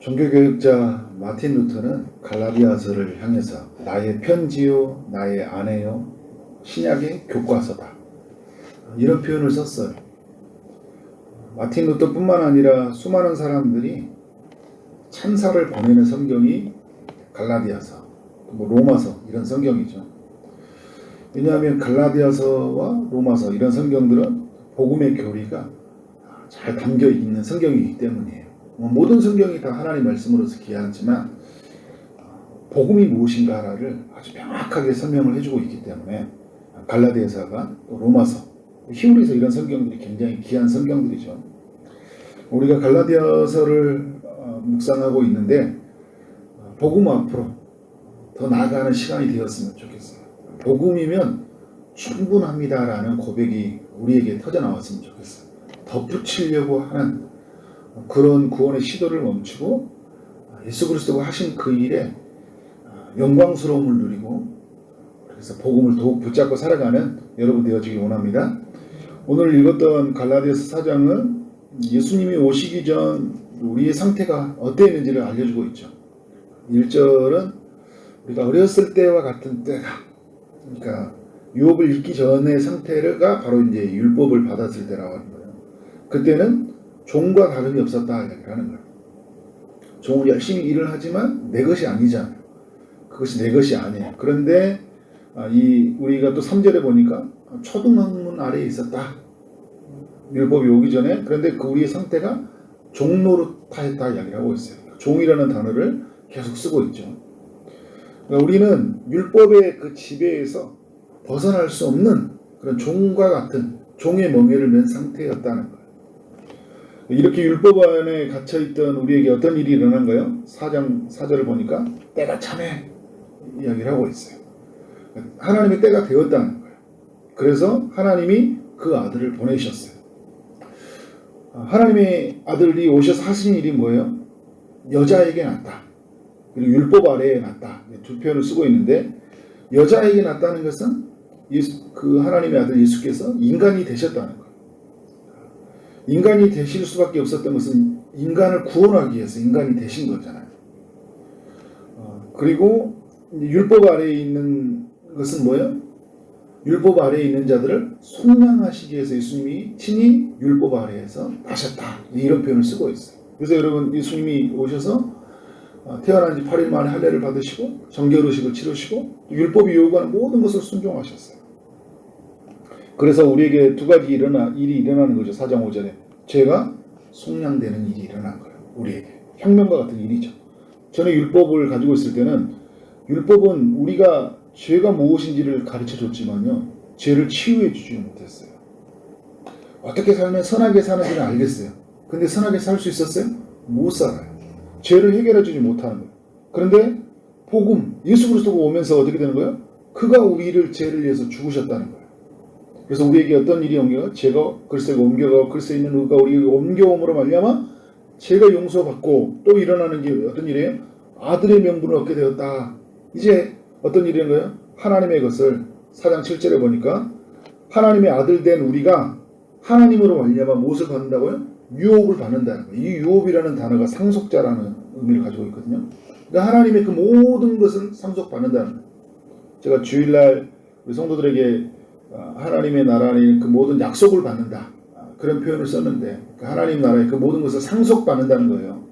종교교육자 마틴 루터는 갈라디아서를 향해서 나의 편지요 나의 아내요 신약의 교과서다 이런 표현을 썼어요. 마틴 루터뿐만 아니라 수많은 사람들이 찬사를 보내는 성경이 갈라디아서, 로마서 이런 성경이죠. 왜냐하면 갈라디아서와 로마서 이런 성경들은 복음의 교리가 잘 담겨 있는 성경이기 때문이에요. 모든 성경이 다 하나님 말씀으로서 귀하지만 복음이 무엇인가를 아주 명확하게 설명을 해주고 있기 때문에 갈라디아서가 또 로마서, 히브리서 이런 성경들이 굉장히 귀한 성경들이죠. 우리가 갈라디아서를 묵상하고 있는데 복음 앞으로 더 나아가는 시간이 되었으면 좋겠어요. 복음이면 충분합니다라는 고백이 우리에게 터져나왔으면 좋겠어요. 덧붙이려고 하는 그런 구원의 시도를 멈추고 예수 그리스도가 하신 그 일에 영광스러움을 누리고 그래서 복음을 더욱 붙잡고 살아가는 여러분 되어지길 원합니다. 오늘 읽었던 갈라디아서 4장은 예수님이 오시기 전 우리의 상태가 어땠는지를 알려주고 있죠. 1절은 우리가 어렸을 때와 같은 때가, 그러니까 유업을 읽기 전의 상태가 바로 이제 율법을 받았을 때라고 하는 거예요. 그때는 종과 다름이 없었다 이야기를 하는 거예요. 종은 열심히 일을 하지만 내 것이 아니잖아요. 그것이 내 것이 아니에요. 그런데 우리가 또 3절에 보니까 초등학문 아래에 있었다. 율법이 오기 전에. 그런데 그 우리의 상태가 종노릇하였다 이야기를 하고 있어요. 종이라는 단어를 계속 쓰고 있죠. 그러니까 우리는 율법의 그 지배에서 벗어날 수 없는 그런 종과 같은 종의 멍에를 맨 상태였다는 거예요. 이렇게 율법 안에 갇혀있던 우리에게 어떤 일이 일어난가요? 4장 4절을 보니까 때가 참해 이야기를 하고 있어요. 하나님의 때가 되었다는 거예요. 그래서 하나님이 그 아들을 보내셨어요. 하나님의 아들이 오셔서 하신 일이 뭐예요? 여자에게 낳다. 그리고 율법 아래에 낳다. 두 표현을 쓰고 있는데 여자에게 낳다는 것은 그 하나님의 아들 예수께서 인간이 되셨다는 거예요. 인간이 되실 수밖에 없었던 것은 인간을 구원하기 위해서 인간이 되신 거잖아요. 그리고 율법 아래에 있는 것은 뭐예요? 율법 아래에 있는 자들을 속량하시기 위해서 예수님이 친히 율법 아래에서 나셨다. 이런 표현을 쓰고 있어요. 그래서 여러분 예수님이 오셔서 태어난 지 8일 만에 할례를 받으시고 정결의식을 치르시고 율법이 요구하는 모든 것을 순종하셨어요. 그래서 우리에게 두 가지 일이 일어나는 거죠. 4장 5절에 죄가 속량되는 일이 일어난 거예요. 우리에게 혁명과 같은 일이죠. 저는 율법을 가지고 있을 때는 율법은 우리가 죄가 무엇인지를 가르쳐 줬지만요 죄를 치유해 주지 못했어요. 어떻게 살면 선하게 사는지는 알겠어요. 근데 선하게 살 수 있었어요? 못 살아요. 죄를 해결해 주지 못하는 거예요. 그런데 복음, 예수 그리스도가 오면서 어떻게 되는 거예요? 그가 우리를 죄를 위해서 죽으셨다는 거예요. 그래서 우리에게 어떤 일이 옮겨가? 죄가 그리스도에게 옮겨가고 그리스도에 있는 의가 우리에게 옮겨옴으로 말미암아 죄가 용서받고 또 일어나는 게 어떤 일이에요? 아들의 명분을 얻게 되었다. 이제 어떤 일이 있는 거예요? 하나님의 것을 4장 7절에 보니까 하나님의 아들 된 우리가 하나님으로 말미암아 무엇을 받는다고요? 유업을 받는다는 거예요. 이 유업이라는 단어가 상속자라는 의미를 가지고 있거든요. 그러니까 하나님의 그 모든 것을 상속받는다는 거예요. 제가 주일날 우리 성도들에게 하나님의 나라의 그 모든 약속을 받는다. 그런 표현을 썼는데 하나님 나라의 그 모든 것을 상속받는다는 거예요.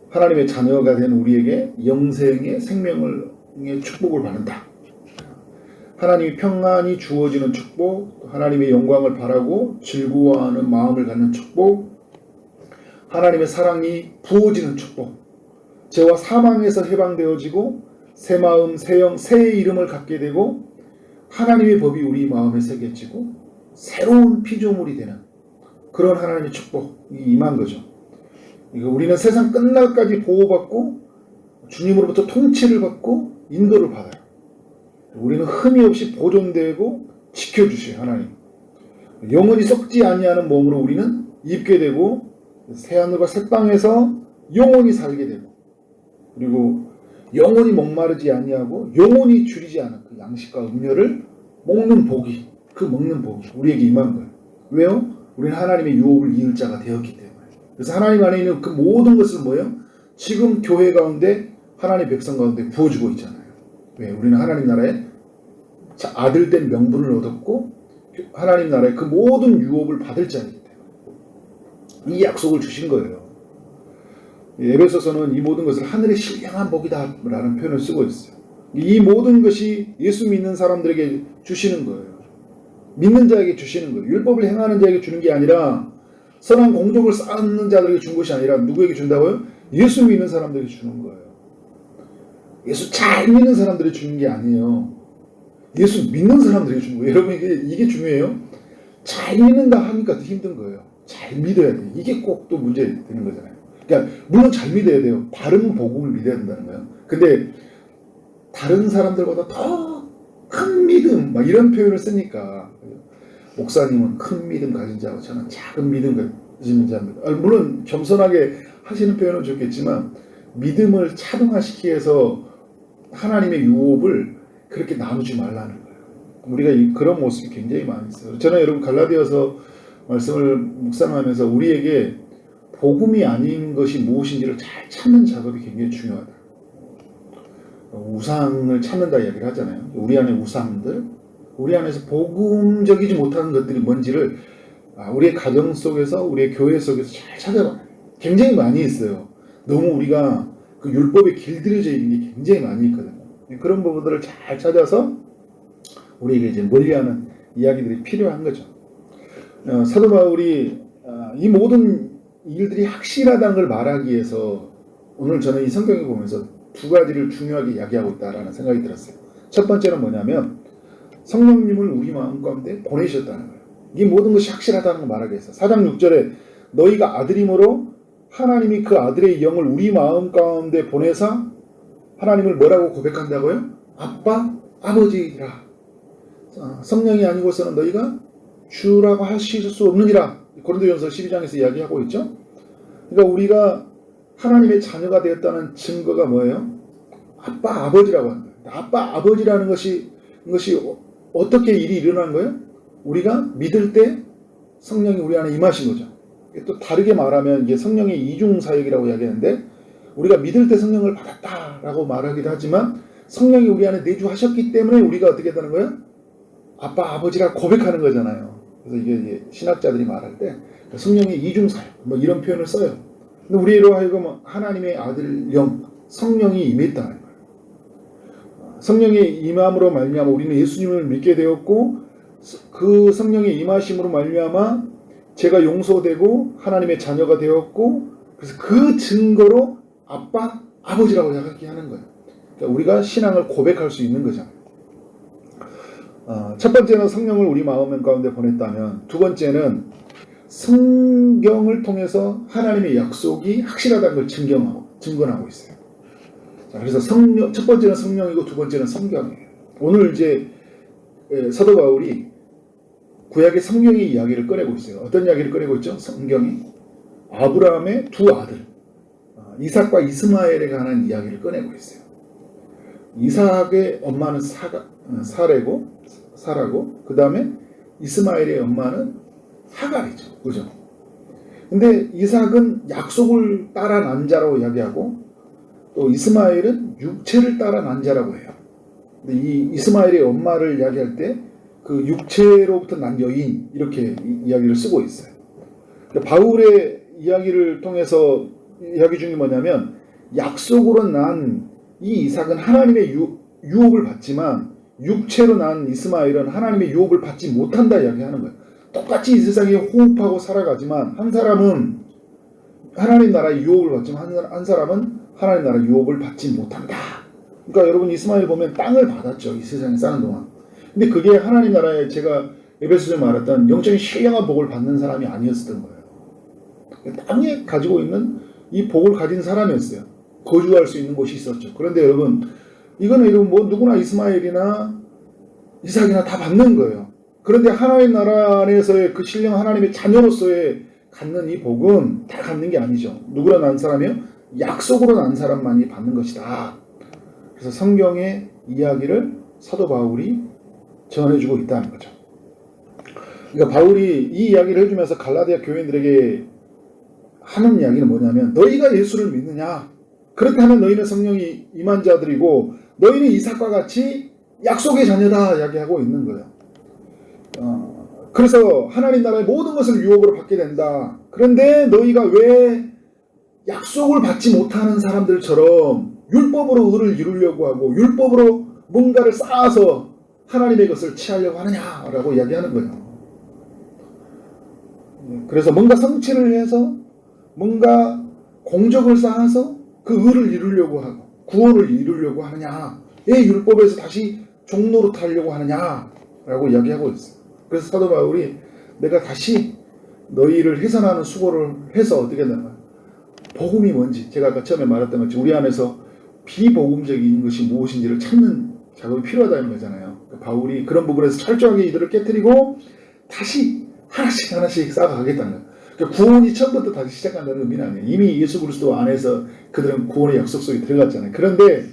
하나님의 자녀가 된 우리에게 영생의 생명의 축복을 받는다. 하나님의 평안이 주어지는 축복, 하나님의 영광을 바라고 즐거워하는 마음을 갖는 축복, 하나님의 사랑이 부어지는 축복, 죄와 사망에서 해방되어지고 새 마음, 새 영, 새 이름을 갖게 되고 하나님의 법이 우리 마음에 새겨지고 새로운 피조물이 되는 그런 하나님의 축복이 임한 거죠. 우리는 세상 끝날까지 보호받고 주님으로부터 통치를 받고 인도를 받아요. 우리는 흠이 없이 보존되고 지켜주셔요. 하나님. 영원히 썩지 아니하는 몸으로 우리는 입게 되고 새하늘과 새 땅에서 영원히 살게 되고 그리고 영원히 목마르지 아니하고 영원히 줄이지 않은 그 양식과 음료를 먹는 복이 그 먹는 복이 우리에게 임한 거예요. 왜요? 우리는 하나님의 유업을 이을 자가 되었기 때문에. 그래서 하나님 안에 있는 그 모든 것을 뭐예요? 지금 교회 가운데 하나님 백성 가운데 부어주고 있잖아요. 왜? 우리는 하나님 나라의 아들된 명분을 얻었고 하나님 나라의 그 모든 유업을 받을 자이기 때문에 이 약속을 주신 거예요. 에베소서는 이 모든 것을 하늘의 신령한 복이다 라는 표현을 쓰고 있어요. 이 모든 것이 예수 믿는 사람들에게 주시는 거예요. 믿는 자에게 주시는 거예요. 율법을 행하는 자에게 주는 게 아니라 선한 공적을 쌓는 자들에게 준 것이 아니라 누구에게 준다고요? 예수 믿는 사람들에게 주는 거예요. 예수 잘 믿는 사람들이 주는 게 아니에요. 예수 믿는 사람들에게 주는 거예요. 여러분 이게 중요해요. 잘 믿는다 하니까 더 힘든 거예요. 잘 믿어야 돼요. 이게 꼭 또 문제 되는 거잖아요. 그러니까 물론 잘 믿어야 돼요. 바른 복음을 믿어야 된다는 거예요. 근데 다른 사람들보다 더 큰 믿음 막 이런 표현을 쓰니까 목사님은 큰 믿음 가진 자고 저는 작은 믿음 가진 자입니다. 물론 겸손하게 하시는 표현은 좋겠지만 믿음을 차등화시키기 위해서 하나님의 유업을 그렇게 나누지 말라는 거예요. 우리가 그런 모습이 굉장히 많이 있어요. 저는 여러분 갈라디아서 말씀을 묵상하면서 우리에게 복음이 아닌 것이 무엇인지를 잘 찾는 작업이 굉장히 중요하다. 우상을 찾는다 이야기를 하잖아요. 우리 안에 우상들, 우리 안에서 복음적이지 못하는 것들이 뭔지를 우리의 가정 속에서, 우리의 교회 속에서 잘 찾아봐요. 굉장히 많이 있어요. 너무 우리가 그 율법에 길들여져 있는 게 굉장히 많이 있거든요. 그런 부분들을 잘 찾아서 우리에게 이제 멀리하는 이야기들이 필요한 거죠. 사도 바울이 이 모든 일들이 확실하다는 걸 말하기 위해서 오늘 저는 이 성경을 보면서 두 가지를 중요하게 이야기하고 있다라는 생각이 들었어요. 첫 번째는 뭐냐면 성령님을 우리 마음 가운데 보내셨다는 거예요. 이 모든 것이 확실하다는 걸 말하기 위해서 4장 6절에 너희가 아들임으로 하나님이 그 아들의 영을 우리 마음 가운데 보내사 하나님을 뭐라고 고백한다고요? 아빠, 아버지라. 성령이 아니고서는 너희가 주라고 하실 수 없느니라. 고린도전서 12장에서 이야기하고 있죠. 그러니까 우리가 하나님의 자녀가 되었다는 증거가 뭐예요? 아빠, 아버지라고 하는 거예요. 아빠, 아버지라는 것이 어떻게 일이 일어나는 거예요? 우리가 믿을 때 성령이 우리 안에 임하신 거죠. 또 다르게 말하면 이게 성령의 이중사역이라고 이야기하는데 우리가 믿을 때 성령을 받았다라고 말하기도 하지만 성령이 우리 안에 내주하셨기 때문에 우리가 어떻게 되는 거예요? 아빠, 아버지라 고백하는 거잖아요. 그래서 이게 신학자들이 말할 때 성령의 이중사역 뭐 이런 표현을 써요. 근데 우리로 하여금 하나님의 아들 영 성령이 임했다는 거예요. 성령의 임함으로 말미암아 우리는 예수님을 믿게 되었고 그 성령의 임하심으로 말미암아 제가 용서되고 하나님의 자녀가 되었고 그래서 그 증거로 아빠, 아버지라고 이야기하는 거예요. 그러니까 우리가 신앙을 고백할 수 있는 거잖아요. 첫 번째는 성령을 우리 마음 가운데 보냈다면 두 번째는 성경을 통해서 하나님의 약속이 확실하다는 걸 증거하고 있어요. 자, 그래서 첫 번째는 성령이고 두 번째는 성경이에요. 오늘 이제 사도 바울이 구약의 성경의 이야기를 꺼내고 있어요. 어떤 이야기를 꺼내고 있죠? 성경이 아브라함의 두 아들 이삭과 이스마엘에 관한 이야기를 꺼내고 있어요. 이삭의 엄마는 사라고 그 다음에 이스마엘의 엄마는 하갈이죠. 그죠? 근데 이삭은 약속을 따라 난 자라고 이야기하고 또 이스마엘은 육체를 따라 난 자라고 해요. 근데 이 이스마엘의 엄마를 이야기할 때 그 육체로부터 난 여인 이렇게 이야기를 쓰고 있어요. 그러니까 바울의 이야기를 통해서 이야기 중에 뭐냐면 약속으로 난 이 이삭은 하나님의 유업을 받지만 육체로 난 이스마엘은 하나님의 유업을 받지 못한다 이야기하는 거예요. 똑같이 이 세상에 호흡하고 살아가지만 한 사람은 하나님 나라의 유업을 받지만 한 사람은 하나님 나라의 유업을 받지 못한다. 그러니까 여러분 이스마엘 보면 땅을 받았죠. 이 세상에 사는 동안. 근데 그게 하나님 나라에 제가 에베소서에 말했던 영적인 신령한 복을 받는 사람이 아니었던 거예요. 땅에 가지고 있는 이 복을 가진 사람이었어요. 거주할 수 있는 곳이 있었죠. 그런데 여러분 이거는 여러분 뭐 누구나 이스마엘이나 이삭이나 다 받는 거예요. 그런데 하나님 나라 안에서의 그 신령 하나님의 자녀로서의 갖는 이 복은 다 갖는 게 아니죠. 누구나 난 사람이요? 약속으로 난 사람만이 받는 것이다. 그래서 성경의 이야기를 사도 바울이 전해주고 있다는 거죠. 그러니까 바울이 이 이야기를 해주면서 갈라디아 교인들에게 하는 이야기는 뭐냐면 너희가 예수를 믿느냐? 그렇다면 너희는 성령이 임한 자들이고 너희는 이삭과 같이 약속의 자녀다 이야기하고 있는 거예요. 그래서 하나님 나라의 모든 것을 유혹으로 받게 된다. 그런데 너희가 왜 약속을 받지 못하는 사람들처럼 율법으로 의를 이루려고 하고 율법으로 뭔가를 쌓아서 하나님의 것을 취하려고 하느냐라고 이야기하는 거예요. 그래서 뭔가 성취를 해서 뭔가 공적을 쌓아서 그 의를 이루려고 하고 구원을 이루려고 하느냐, 왜 율법에서 다시 종노릇 하려고 하느냐라고 이야기하고 있어요. 그래서 사도 바울이 내가 다시 너희를 해산하는 수고를 해서 어떻게 되나, 복음이 뭔지, 제가 아까 처음에 말했던 것처럼 우리 안에서 비복음적인 것이 무엇인지를 찾는 작업이 필요하다는 거잖아요. 그러니까 바울이 그런 부분에서 철저하게 이들을 깨뜨리고 다시 하나씩 쌓아가겠다는 거예요. 그러니까 구원이 처음부터 다시 시작한다는 의미는 아니에요. 이미 예수 그리스도 안에서 그들은 구원의 약속 속에 들어갔잖아요. 그런데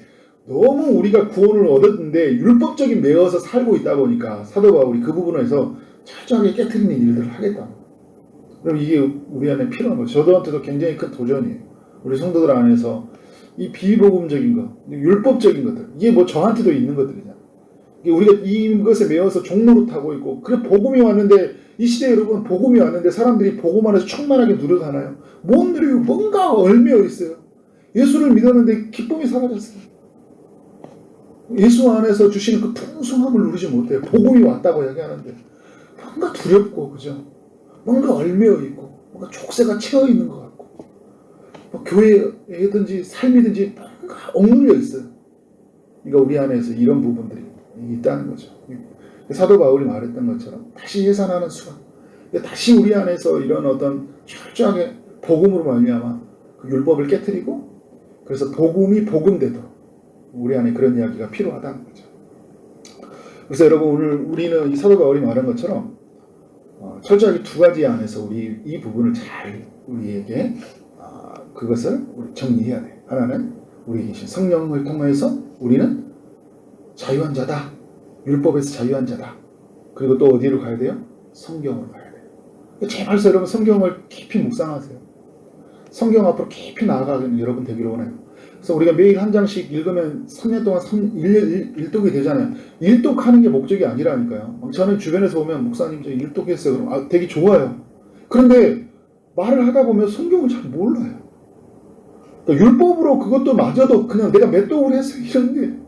너무 우리가 구원을 얻었는데 율법적인 매어서 살고 있다 보니까 사도 바울이 그 부분에서 철저하게 깨트리는 일들을 하겠다. 그럼 이게 우리 안에 필요한 거죠. 저도한테도 굉장히 큰 도전이에요. 우리 성도들 안에서 이 비복음적인 것, 율법적인 것들, 이게 뭐 저한테도 있는 것들이잖아요. 우리가 이것에 매어서 종노릇하고 있고, 그래 복음이 왔는데 이 시대에 여러분 복음이 왔는데 사람들이 복음 안에서 충만하게 누려가나요? 못 누리고 뭔가 얽매여 있어요. 예수를 믿었는데 기쁨이 사라졌어요. 예수 안에서 주시는 그 풍성함을 누리지 못해요. 복음이 왔다고 이야기하는데 뭔가 두렵고, 그죠? 뭔가 얽매여 있고, 뭔가 족쇄가 채워 있는 것 같고, 뭐 교회든지 삶이든지 뭔가 억눌려 있어요. 그러니까 우리 안에서 이런 부분들이 있다는 거죠. 사도 바울이 말했던 것처럼 다시 해산하는 수가, 다시 우리 안에서 이런 어떤 철저하게 복음으로 말미암아 그 율법을 깨트리고, 그래서 복음이 복음되도록 우리 안에 그런 이야기가 필요하다는 거죠. 그래서 여러분 오늘 우리는 이 사도 바울이 말한 것처럼 철저하게 두 가지 안에서 우리 이 부분을 잘 우리에게 그것을 우리 정리해야 돼요. 하나는 우리 계신 성령을 통해서 우리는 자유한 자다. 율법에서 자유한 자다. 그리고 또 어디로 가야 돼요? 성경으로 가야 돼요. 제발 여러분 성경을 깊이 묵상하세요. 성경 앞으로 깊이 나아가는 여러분 되기를 원해요. 그래서 우리가 매일 한 장씩 읽으면 3년 동안 일독이 되잖아요. 일독하는 게 목적이 아니라니까요. 저는 주변에서 보면 목사님 저 일독했어요. 그럼 되게 좋아요. 그런데 말을 하다 보면 성경을 잘 몰라요. 그러니까 율법으로 그것도 마저도 그냥 내가 맷독을 했어 이런데,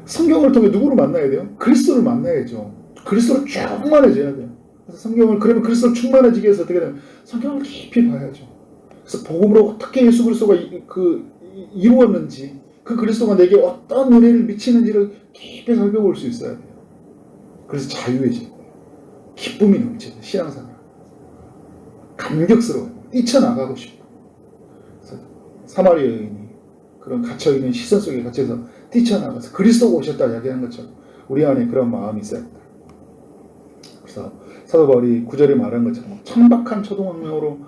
성경을 통해 누구를 만나야 돼요? 그리스도를 만나야죠. 그리스도로 충만해져야 돼요. 그래서 성경을, 그러면 그리스도로 충만해지기 위해서 어떻게 되면 성경을 깊이 봐야죠. 그래서 복음으로 어떻게 예수 그리스도가 이루었는지, 그 그리스도가 내게 어떤 은혜를 미치는지를 깊이 살펴볼 수 있어야 돼요. 그래서 자유해지는 거예요. 기쁨이 넘치는 신앙생활. 감격스러워요. 뛰쳐나가고 싶어요. 그래서 사마리아 여인이 그런 갇혀있는 시선 속에 갇혀서 뛰쳐나가서 그리스도가 오셨다 이야기하는 것처럼 우리 안에 그런 마음이 있어야 합니다. 그래서 사도 바울이 9절에 말한 것처럼 천박한 초등학교로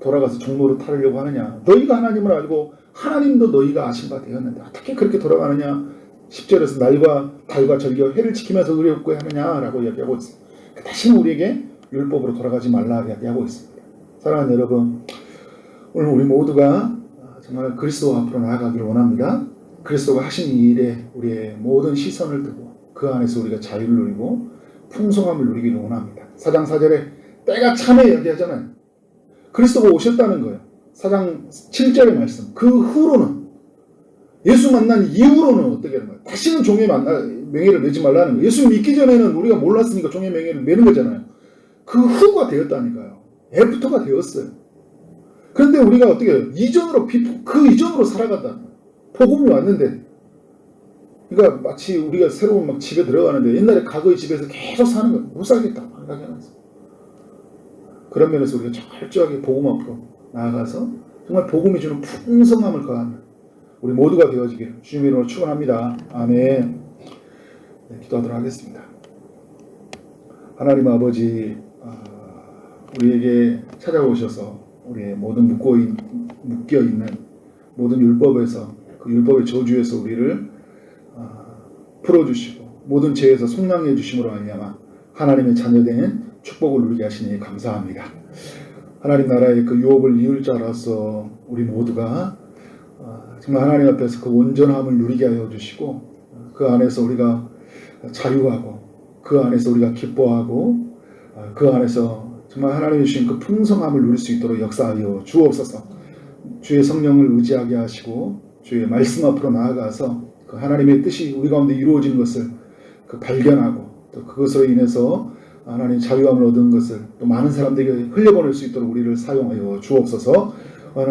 돌아가서 종로를 타려고 하느냐. 너희가 하나님을 알고 하나님도 너희가 아신 바 되었는데 어떻게 그렇게 돌아가느냐. 10절에서 날과 달과 절기와 해를 지키면서 의롭게 하느냐라고 이야기하고 있습니다. 다시는 우리에게 율법으로 돌아가지 말라 이야기하고 있습니다. 사랑하는 여러분, 오늘 우리 모두가 정말 그리스도 앞으로 나아가기를 원합니다. 그리스도가 하신 이 일에 우리의 모든 시선을 두고 그 안에서 우리가 자유를 누리고 풍성함을 누리기를 원합니다. 4장 4절에 때가 참에 이야기하잖아요. 그리스도가 오셨다는 거예요. 4장 7절의 말씀. 그 후로는, 예수 만난 이후로는 어떻게 하는 거예요? 다시는 종의 명예를 매지 말라는 거예요. 예수 믿기 전에는 우리가 몰랐으니까 종의 명예를 매는 거잖아요. 그 후가 되었다니까요. 애프터가 되었어요. 그런데 우리가 어떻게 해요? 그 이전으로 살아간다는 거예요. 복음이 왔는데, 그러니까 마치 우리가 새로운 막 집에 들어가는데 옛날에 과거의 집에서 계속 사는 거예요. 못 살겠다. 그런 면에서 우리가 철저하게 복음 앞으로 나아가서 정말 복음이 주는 풍성함을 거하는 우리 모두가 되어지기를 주님의 이름으로 축원합니다. 아멘. 네, 기도하도록 하겠습니다. 하나님 아버지, 우리에게 찾아오셔서 우리의 모든 묶여있는 모든 율법에서, 그 율법의 저주에서 우리를 풀어주시고 모든 죄에서 속량해 주심으로 말미암아 하나님의 자녀된 축복을 누리게 하시니 감사합니다. 하나님 나라의 그 유업을 이을 자라서 우리 모두가 정말 하나님 앞에서 그 온전함을 누리게 하여 주시고 그 안에서 우리가 자유하고 그 안에서 우리가 기뻐하고 그 안에서 정말 하나님이 주신 그 풍성함을 누릴 수 있도록 역사하여 주옵소서. 주의 성령을 의지하게 하시고 주의 말씀 앞으로 나아가서 그 하나님의 뜻이 우리 가운데 이루어지는 것을 그 발견하고 또 그것으로 인해서 하나님 자유함을 얻은 것을 또 많은 사람들에게 흘려보낼 수 있도록 우리를 사용하여 주옵소서.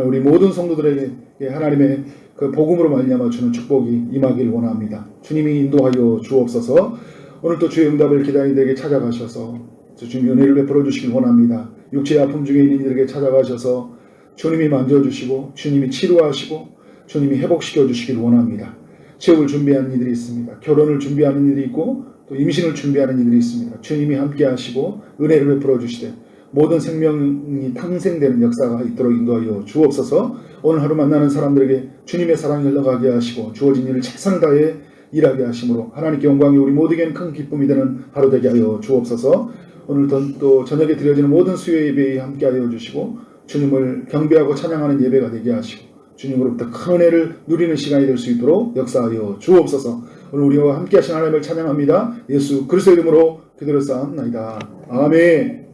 우리 모든 성도들에게 하나님의 그 복음으로 말미암아 주는 축복이 임하길 원합니다. 주님이 인도하여 주옵소서. 오늘 또 주의 응답을 기다리는 이들에게 찾아가셔서 주님이 은혜를 베풀어 주시길 원합니다. 육체의 아픔 중에 있는 이들에게 찾아가셔서 주님이 만져주시고 주님이 치료하시고 주님이 회복시켜 주시길 원합니다. 취업을 준비하는 이들이 있습니다. 결혼을 준비하는 이들이 있고 또 임신을 준비하는 이들이 있습니다. 주님이 함께 하시고 은혜를 베풀어 주시되 모든 생명이 탄생되는 역사가 있도록 인도하여 주옵소서. 오늘 하루 만나는 사람들에게 주님의 사랑이 흘러가게 하시고 주어진 일을 최선을 다해 일하게 하심으로 하나님께 영광이 우리 모두에게는 큰 기쁨이 되는 하루 되게 하여 주옵소서. 오늘 또 저녁에 드려지는 모든 수요 예배에 함께 하여 주시고 주님을 경배하고 찬양하는 예배가 되게 하시고 주님으로부터 큰 은혜를 누리는 시간이 될 수 있도록 역사하여 주옵소서. 오늘 우리와 함께 하신 하나님을 찬양합니다. 예수 그리스도의 이름으로 기도를 쌓옵나이다. 아멘.